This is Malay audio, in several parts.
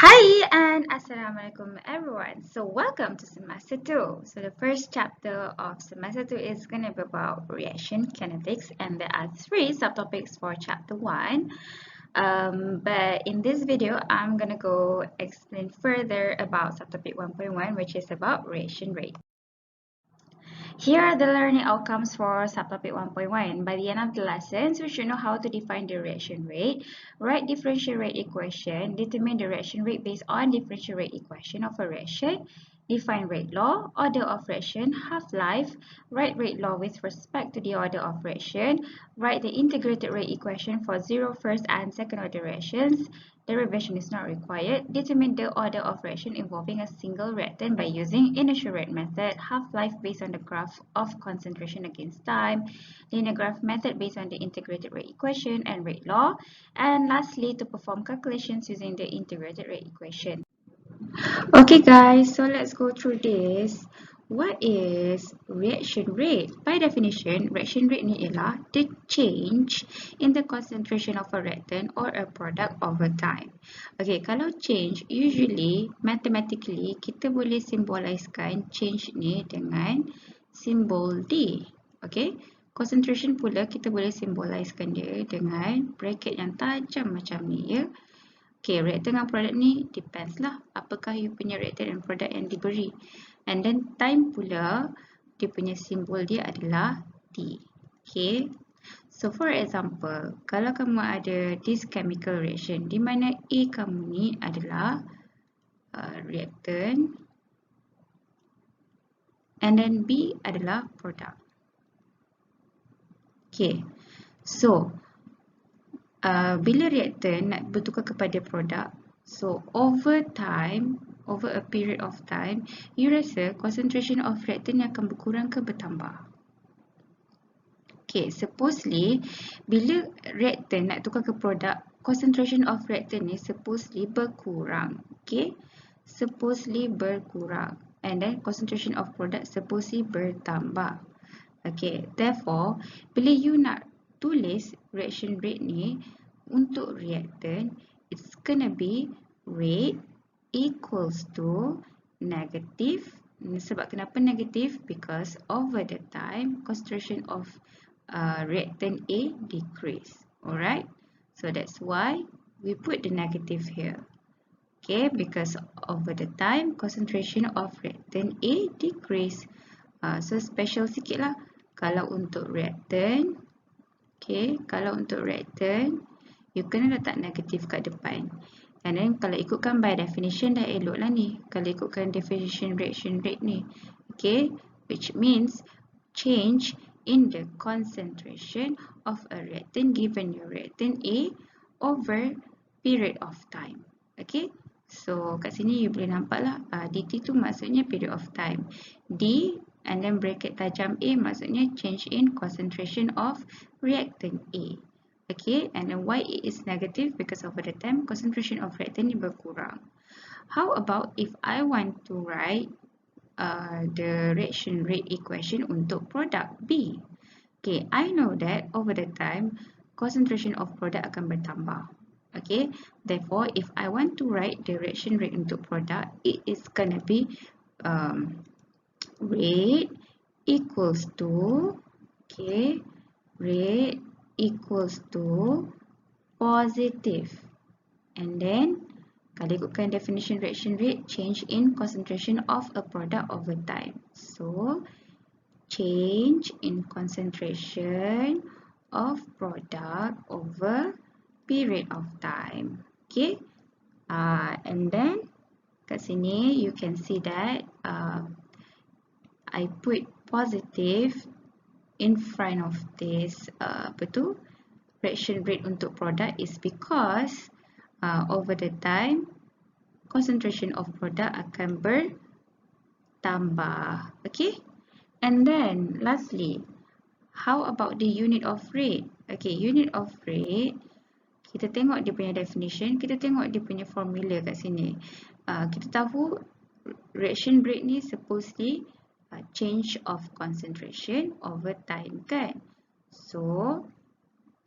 Hi and Assalamualaikum everyone. So welcome to semester 2. So the first chapter of semester 2 is going to be about reaction kinetics, and there are 3 subtopics for chapter 1. But in this video, I'm going to go explain further about subtopic 1.1, which is about reaction rate. Here are the learning outcomes for subtopic 1.1. By the end of the lessons, we should know how to define the reaction rate, write differential rate equation, determine the reaction rate based on differential rate equation of a reaction, define rate law, order of reaction, half-life, write rate law with respect to the order of reaction, write the integrated rate equation for 0, first and second order reactions. Derivation is not required. Determine the order of reaction involving a single reactant by using inertial rate method, half-life based on the graph of concentration against time, linear graph method based on the integrated rate equation and rate law, and lastly to perform calculations using the integrated rate equation. Okay guys, so let's go through this. What is reaction rate? By definition, reaction rate ni ialah the change in the concentration of a reactant or a product over time. Okay, kalau change, usually mathematically kita boleh simboliskan change ni dengan simbol D. Okay, concentration pula kita boleh simboliskan dia dengan bracket yang tajam macam ni ya. Okay, reactant dengan produk ni depends lah apakah you punya reactant dan produk yang diberi. And then time pula, dia punya simbol dia adalah T. Okay, so for example, kalau kamu ada this chemical reaction di mana A kamu ni adalah reactant and then B adalah produk. Okay, so bila reactant nak bertukar kepada produk, so over time, over a period of time, you rasa concentration of reactant ni akan berkurang ke bertambah? Okay, supposedly bila reactant nak tukar ke produk, concentration of reactant ni supposedly berkurang. Okay, supposedly berkurang, and then concentration of product supposedly bertambah. Okay, therefore bila you nak tulis reaction rate ni untuk reactant, it's gonna be rate equals to negative. Sebab kenapa negative? Because over the time concentration of reactant A decrease. Alright, so that's why we put the negative here. Okay, because over the time concentration of reactant A decrease. So special sikit lah kalau untuk reactant. Okay, kalau untuk reactant, you kena letak negatif kat depan. And then kalau ikutkan by definition dah elok lah ni. Kalau ikutkan definition reaction rate ni. Okay, which means change in the concentration of a reactant given your reactant A over period of time. Okay, so kat sini you boleh nampak lah dt tu maksudnya period of time. D and then bracket tajam A maksudnya change in concentration of reactant A. Okay, and then why it is negative? Because over the time concentration of reactant ni berkurang. How about if I want to write the reaction rate equation untuk product B? Okay, I know that over the time concentration of product akan bertambah. Okay, therefore if I want to write the reaction rate untuk product, it is gonna be rate equals to, okay, rate equals to positive. And then kalau ikutkan definition reaction rate, change in concentration of a product over time. So change in concentration of product over period of time. Okay, and then kat sini you can see that I put positive in front of this reaction rate untuk product is because over the time concentration of product akan bertambah. Okay, and then lastly, how about the unit of rate? Okay, unit of rate, kita tengok dia punya definition, kita tengok dia punya formula kat sini. Kita tahu reaction rate ni supposedly change of concentration over time kan. So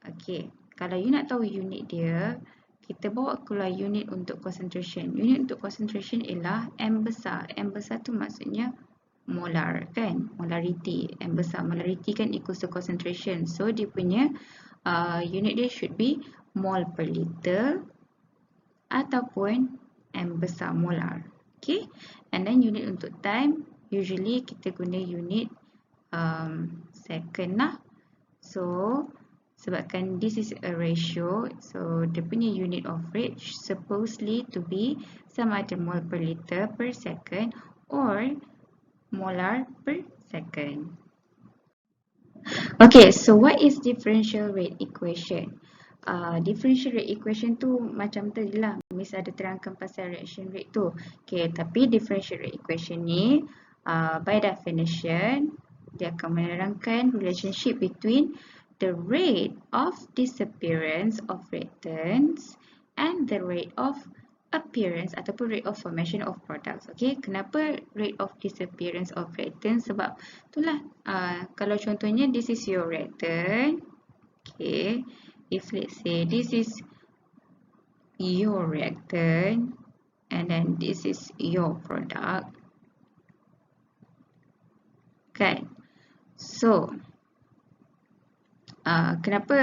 okay, kalau you nak tahu unit dia, kita bawa keluar unit untuk concentration. Unit untuk concentration ialah M besar. M besar tu maksudnya molar kan, molarity. M besar, molarity kan equals to concentration. So dia punya unit dia should be mol per liter ataupun M besar molar. Okay, and then unit untuk time, usually kita guna unit second lah. So sebabkan this is a ratio, so dia punya unit of rate supposedly to be sama ada mol per liter per second or molar per second. Okay, so what is differential rate equation? Differential rate equation tu macam tadi lah, Miss ada terangkan pasal reaction rate tu. Okay, tapi differential rate equation ni by definition dia akan menerangkan relationship between the rate of disappearance of reactants and the rate of appearance ataupun rate of formation of products. Okay, kenapa rate of disappearance of reactants? Sebab itulah kalau contohnya this is your reactant. Okay, if let's say this is your reactant and then this is your product, kan? So kenapa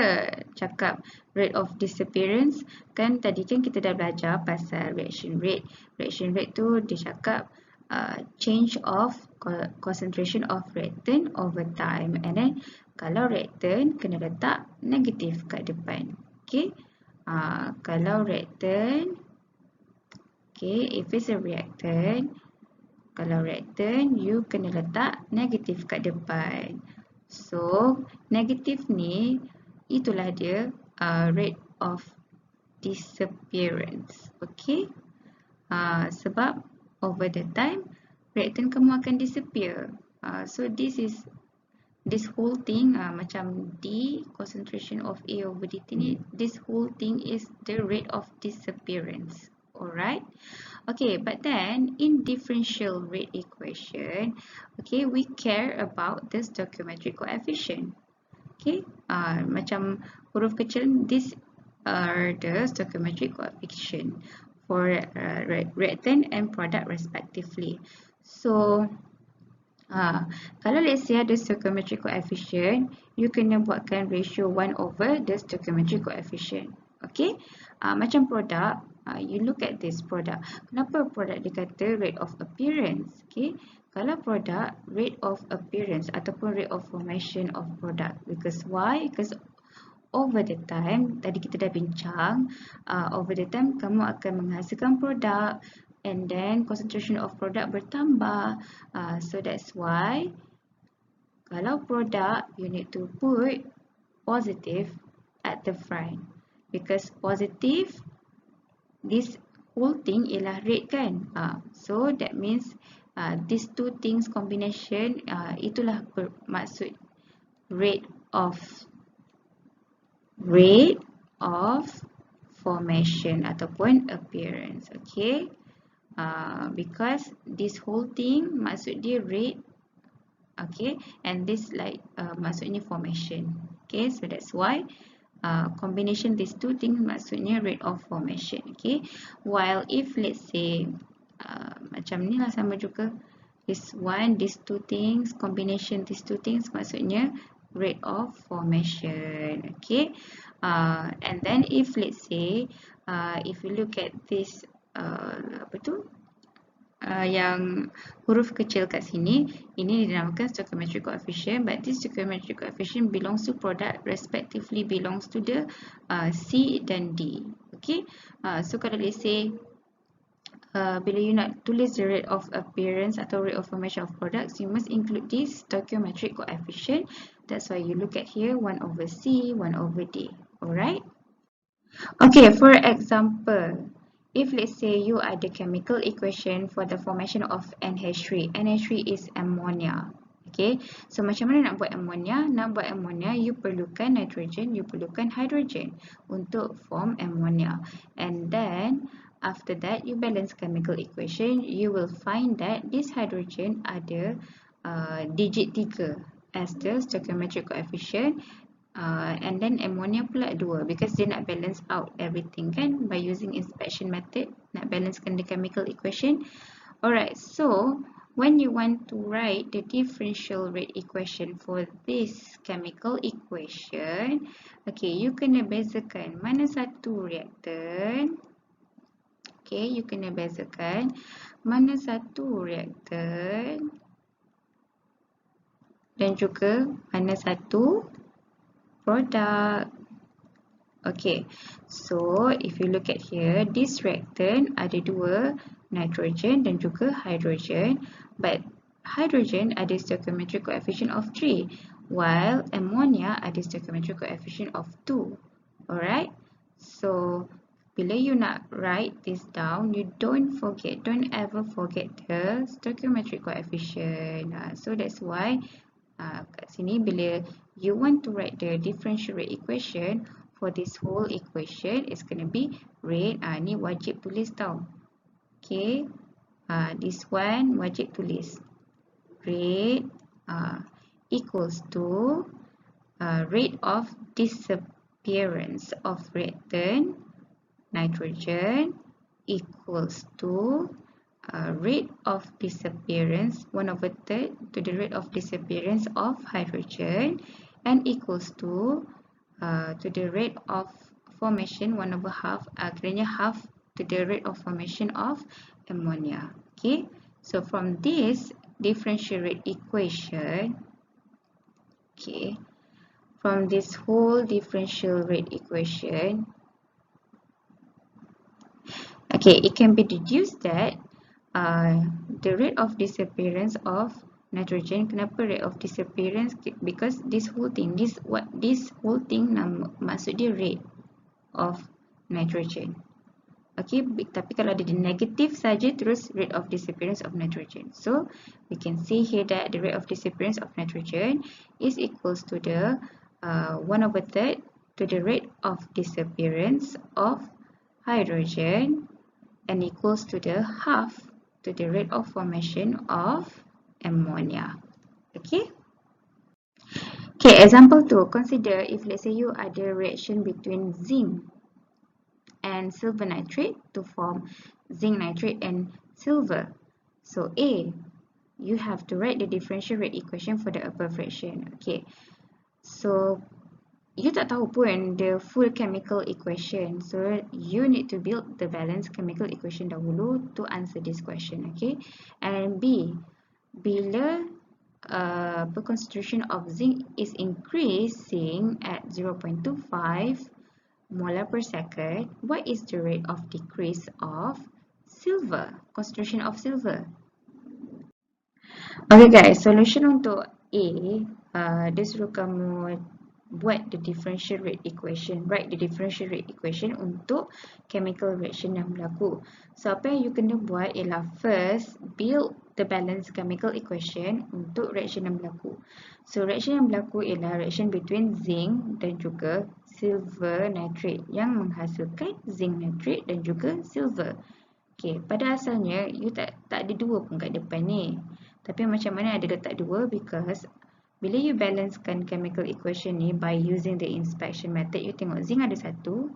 cakap rate of disappearance? Kan tadi kan kita dah belajar pasal reaction rate. Reaction rate tu dia cakap change of concentration of reactant over time, and then kalau reactant kena letak negatif kat depan. Okay, kalau reactant, okay, if it's a reactant, kalau reactant you kena letak negatif kat depan. So negatif ni itulah dia rate of disappearance. Okay, sebab over the time reactant kamu akan disappear. So this whole thing macam D concentration of A over DT ni, this whole thing is the rate of disappearance. Alright. Okay, but then in differential rate equation, okay, we care about the stoichiometric coefficient. Okay, macam huruf kecil, these are the stoichiometric coefficient for reactant and product respectively. So kalau let's say ada stoichiometric coefficient, you kena buatkan ratio 1 over the stoichiometric coefficient. Okay, macam produk, you look at this product. Kenapa produk dikata rate of appearance? Okay, kalau produk rate of appearance ataupun rate of formation of product, because why? Because over the time, tadi kita dah bincang, over the time kamu akan menghasilkan produk and then concentration of product bertambah. So that's why kalau produk, you need to put positive at the front, because positive, this whole thing ialah rate kan. So that means these two things combination, itulah maksud rate of formation ataupun appearance. Okay, because this whole thing maksud dia rate. Okay, and this like maksudnya formation. Okay, so that's why combination these two things maksudnya rate of formation. Okay, while if let's say macam ni lah sama juga, this one, these two things, combination these two things maksudnya rate of formation. Okay, and then if let's say if you look at this apa tu, yang huruf kecil kat sini, ini dinamakan stoichiometric coefficient, but this stoichiometric coefficient belongs to product, respectively belongs to the C dan D. Okay, so kalau let's say bila you nak tulis the rate of appearance atau rate of formation of products, you must include this stoichiometric coefficient. That's why you look at here 1 over C, 1 over D. Alright. Okay, for example, if let's say you ada chemical equation for the formation of NH3. NH3 is ammonia. Okay, so macam mana nak buat ammonia? Nak buat ammonia, you perlukan nitrogen, you perlukan hydrogen untuk form ammonia. And then after that, you balance chemical equation, you will find that this hydrogen ada digit 3 as the stoichiometric coefficient, And then ammonia pula 2 because dia nak balance out everything kan, by using inspection method nak balancekan the chemical equation. Alright, so when you want to write the differential rate equation for this chemical equation, okay, you kena bezakan mana satu reaktan. Okay, you kena bezakan mana satu reaktan dan juga mana satu produk. Okay, so if you look at here, this reactant ada 2, nitrogen dan juga hydrogen, but hydrogen ada stoichiometric coefficient of 3, while ammonia ada stoichiometric coefficient of 2. Alright, so bila you nak write this down, you don't ever forget the stoichiometric coefficient. So that's why kat sini bila you want to write the differential rate equation for this whole equation, it's going to be rate. Ni wajib tulis tau. Okay, this one wajib tulis. Rate equals to rate of disappearance of reactant nitrogen equals to rate of disappearance 1/3 to the rate of disappearance of hydrogen, and equals to the rate of formation 1/2 kiranya half to the rate of formation of ammonia. Okay, so from this differential rate equation, okay, from this whole differential rate equation, okay, it can be deduced that the rate of disappearance of nitrogen. Kenapa rate of disappearance? Because this whole thing, this whole thing maksud dia rate of nitrogen. Okay, tapi kalau ada negative saja terus rate of disappearance of nitrogen. So we can see here that the rate of disappearance of nitrogen is equals to the 1/3 to the rate of disappearance of hydrogen, and equals to the half to the rate of formation of ammonia. Okay. Okay, example 2. Consider if let's say you ada reaction between zinc and silver nitrate to form zinc nitrate and silver. So A, you have to write the differential rate equation for the above reaction. Okay. So you tak tahu pun the full chemical equation, so you need to build the balanced chemical equation dahulu to answer this question. Okay, and B, bila concentration of zinc is increasing at 0.25 molar per second, what is the rate of decrease of silver, concentration of silver? Okay guys, solution untuk A, dia suruh kamu buat the differential rate equation, write the differential rate equation untuk chemical reaction yang berlaku. So apa yang you kena buat ialah first build the balanced chemical equation untuk reaction yang berlaku. So reaction yang berlaku ialah reaction between zinc dan juga silver nitrate yang menghasilkan zinc nitrate dan juga silver. Okay, pada asalnya you tak ada 2 pun kat depan ni. Tapi macam mana ada letak 2? Because bila you balancekan chemical equation ni by using the inspection method, you tengok zinc ada 1,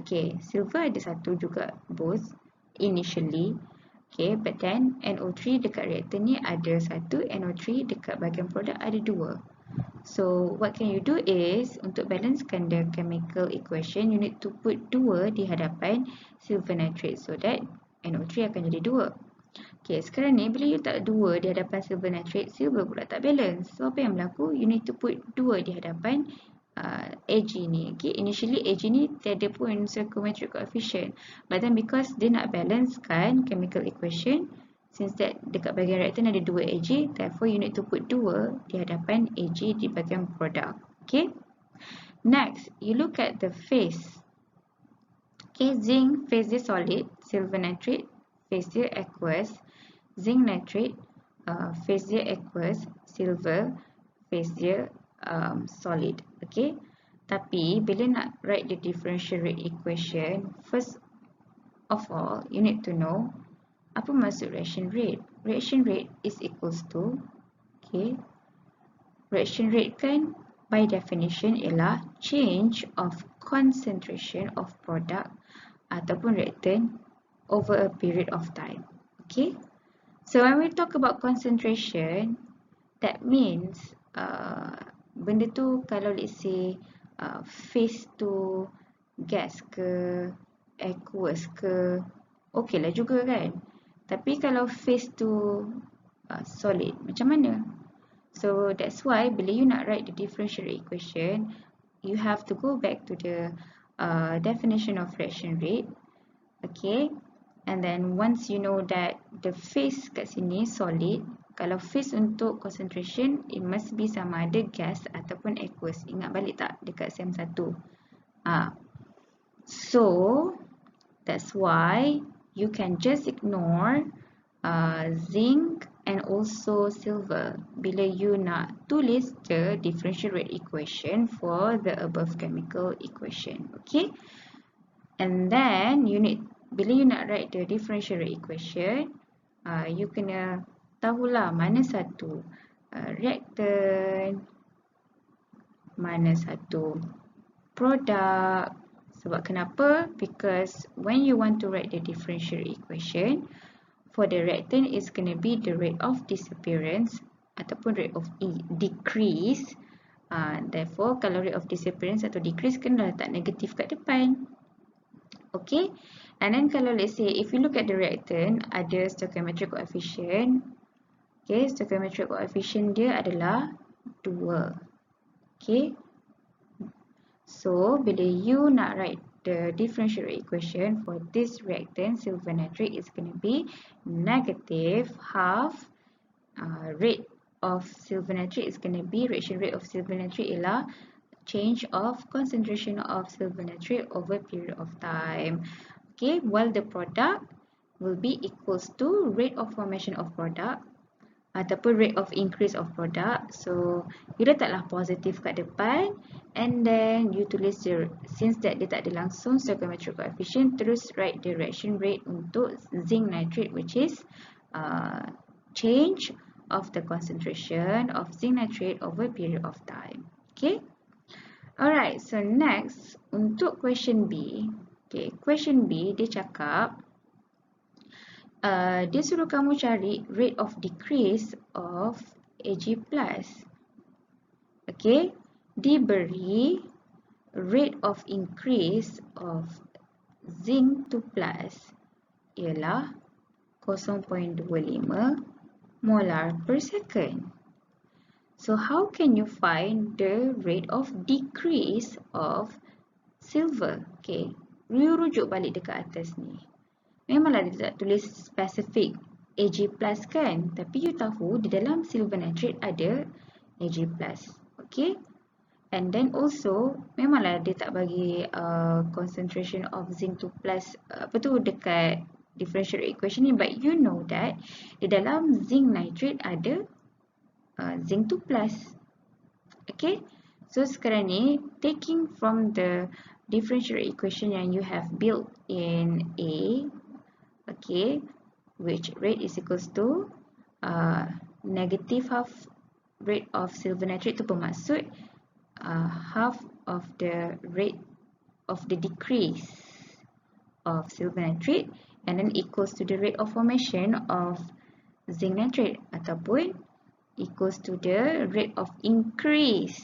okay, silver ada 1 juga both initially, okay, but then NO3 dekat reaktor ni ada 1, NO3 dekat bahagian produk ada 2. So what can you do is untuk balancekan the chemical equation, you need to put 2 di hadapan silver nitrate so that NO3 akan jadi 2. Okay, sekarang ni bila you tak 2 di hadapan silver nitrate, silver pula tak balance. So apa yang berlaku? You need to put 2 di hadapan Ag ni. Okay, initially Ag ni tiada pun stoichiometric coefficient, but then because dia nak balance kan chemical equation, since that dekat bahagian reactant ada 2 Ag, therefore you need to put 2 di hadapan Ag di bahagian produk. Okay, next you look at the phase. Okay, zinc phase dia solid, silver nitrate phase dia aqueous, zinc nitrate phase dia aqueous, silver phase dia solid. Okay, tapi bila nak write the differential rate equation, first of all you need to know apa maksud reaction rate. Reaction rate is equals to, okay, reaction rate kan by definition ialah change of concentration of product ataupun reactant over a period of time. Okay, so when we talk about concentration, that means benda tu kalau let's say phase tu gas ke aqueous ke, okey lah juga kan. Tapi kalau phase tu solid, macam mana? So that's why bila you nak write the differential equation, you have to go back to the definition of reaction rate. Okay, and then once you know that the phase kat sini solid, kalau phase untuk concentration, it must be sama ada gas ataupun aqueous. Ingat balik tak dekat SEM 1? So that's why you can just ignore zinc and also silver bila you nak tulis the differential rate equation for the above chemical equation. Okay, and then bila you nak write the differential rate equation, you kena tahulah mana satu reactant, mana satu product. Sebab kenapa? Because when you want to write the differential equation, for the reactant is going to be the rate of disappearance ataupun rate of decrease. Therefore, kalau rate of disappearance atau decrease, kena letak negatif kat depan. Okay, and then kalau let's say if you look at the reactant, ada stoichiometric coefficient. Okay, stoichiometric coefficient dia adalah 2. Okay, so bila you nak write the differential equation for this reactant silver nitrate, is going to be negative half rate of silver nitrate is going to be reaction rate of silver nitrate ialah change of concentration of silver nitrate over a period of time. Okay, while the product will be equals to rate of formation of product ataupun rate of increase of product. So you letaklah positif kat depan, and then you tulis since that dia tak ada langsung stoichiometric coefficient, terus write the reaction rate untuk zinc nitrate, which is change of the concentration of zinc nitrate over a period of time. Okay, alright, so next untuk question B. Okay, question B dia cakap dia suruh kamu cari rate of decrease of Ag+. Okay, diberi rate of increase of zinc 2+ ialah 0.25 molar per second. So how can you find the rate of decrease of silver? Okay, you rujuk balik dekat atas ni. Memanglah dia tak tulis spesifik Ag+ kan, tapi you tahu di dalam silver nitrate ada Ag+. Okay, and then also memanglah dia tak bagi concentration of zinc 2+ apa tu dekat differential equation ni, but you know that di dalam zinc nitrate ada zinc 2+. Okay, so sekarang ni taking from the differential equation yang you have built in A, okay, which rate is equals to negative half rate of silver nitrate tu bermaksud half of the rate of the decrease of silver nitrate, and then equals to the rate of formation of zinc nitrate ataupun equals to the rate of increase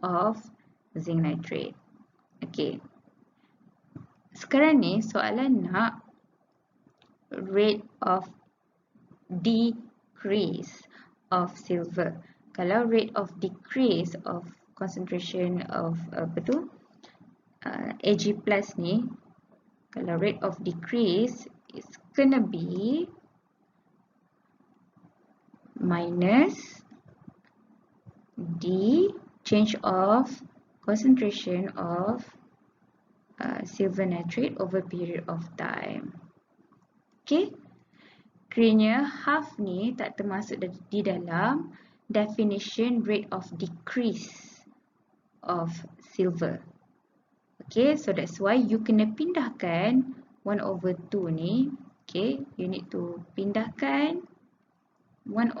of zinc nitrate. Okay, sekarang ni soalan nak rate of decrease of silver. Kalau rate of decrease of concentration of apa tu Ag+ ni, kalau rate of decrease is gonna be minus D change of concentration of silver nitrate over period of time. Okay, kerana half ni tak termasuk di dalam definition rate of decrease of silver. Okay, so that's why you kena pindahkan 1/2 ni. Okay, you need to pindahkan 1/2.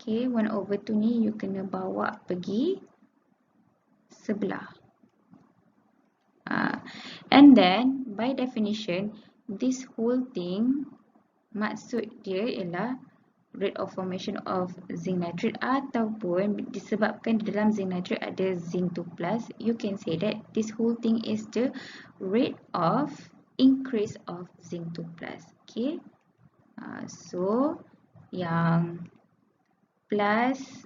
Okay, 1/2 ni you kena bawa pergi sebelah. And then, by definition, this whole thing, maksud dia ialah rate of formation of zinc nitrate, ataupun disebabkan di dalam zinc nitrate ada zinc 2+, you can say that this whole thing is the rate of increase of zinc 2+. Okay, so yang plus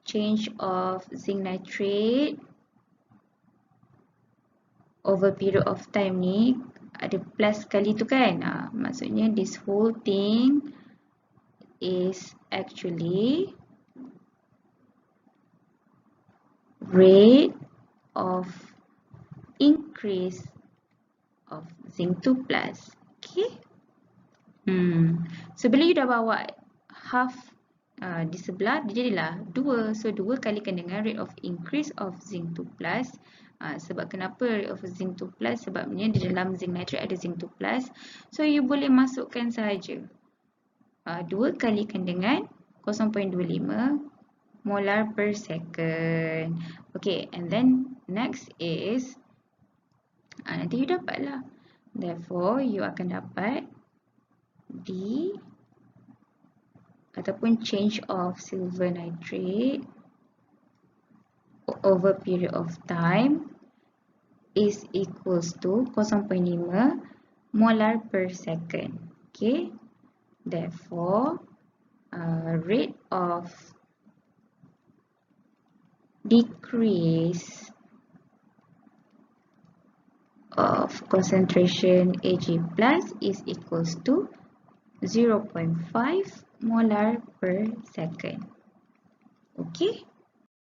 change of zinc nitrate over period of time ni ada plus sekali tu kan. Maksudnya this whole thing is actually rate of increase of zinc 2+. Okay. So bila you dah bawa half di sebelah, dia jadilah 2. So 2 kalikan dengan rate of increase of zinc 2+. Sebab kenapa rate of zinc 2+? Sebabnya di dalam zinc nitrate ada zinc 2+. So you boleh masukkan sahaja 2 kalikan dengan 0.25 molar per second. Okay, and then next is nanti you dapatlah. Therefore, you akan dapat D ataupun change of silver nitrate over period of time is equals to 0.5 molar per second. Okay, therefore rate of decrease of concentration Ag plus is equals to 0.5 molar per second. Okay.